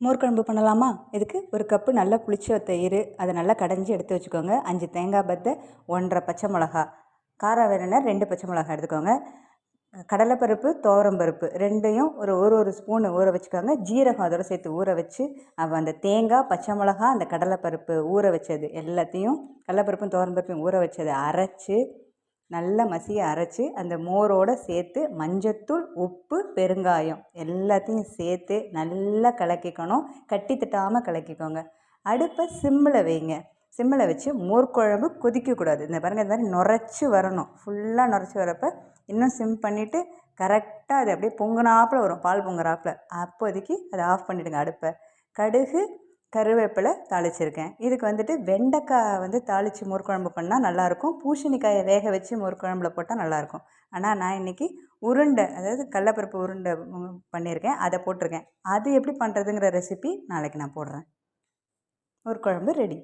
மோர் குழம்பு பண்ணலாமா? இதுக்கு ஒரு கப்பு நல்லா புளிச்ச தயிர், அதை நல்லா கடைஞ்சி எடுத்து வச்சுக்கோங்க. 5 தேங்காய் பத்தை, 1 1/2 பச்சை மிளகா, காரம் வேணும்னா 2 பச்சை மிளகா எடுத்துக்கோங்க. கடலைப்பருப்பு, துவரம்பருப்பு 2யும் ஒரு ஸ்பூன் ஊற வச்சுக்கோங்க. ஜீரகம் அதோட சேர்த்து ஊற வச்சு, அந்த தேங்காய், பச்சை மிளகா, அந்த கடலைப்பருப்பு ஊற வச்சது எல்லாத்தையும், கடலைப்பருப்பும் துவரம்பருப்பையும் ஊற வச்சதை அரைச்சி, நல்லா மசிய அரைச்சி அந்த மோரோடு சேர்த்து மஞ்சத்தூள், உப்பு, பெருங்காயம் எல்லாத்தையும் சேர்த்து நல்லா கலக்கிக்கணும். கட்டி தட்டாமல் கலக்கிக்கோங்க. அடுப்பை சிம்மில் வைங்க. சிம்மில் வச்சு மோர் குழம்பு கொதிக்கக்கூடாது. இந்த பாருங்கள், இந்த மாதிரி நுரைச்சி வரணும். ஃபுல்லாக நுரைச்சி வரப்போ இன்னும் சிம் பண்ணிவிட்டு கரெக்டாக அது அப்படியே பொங்குனாப்பில் வரும், பால் பொங்குறாப்பில். அப்போதைக்கு அதை ஆஃப் பண்ணிவிடுங்க அடுப்பை. கடுகு, கருவேப்பிலை தாளிச்சிருக்கேன். இதுக்கு வெண்டைக்காய் தாளித்து மோர் குழம்பு பண்ணால் நல்லாயிருக்கும். பூசணிக்காயை வேக வச்சு மோர் குழம்புல போட்டால் நல்லாயிருக்கும். ஆனால் நான் இன்றைக்கி உருண்டை, அதாவது கடலப்பருப்பு உருண்டை பண்ணியிருக்கேன், அதை போட்டிருக்கேன். அது எப்படி பண்ணுறதுங்கிற ரெசிபி நாளைக்கு நான் போடுறேன். மோர் குழம்பு ரெடி.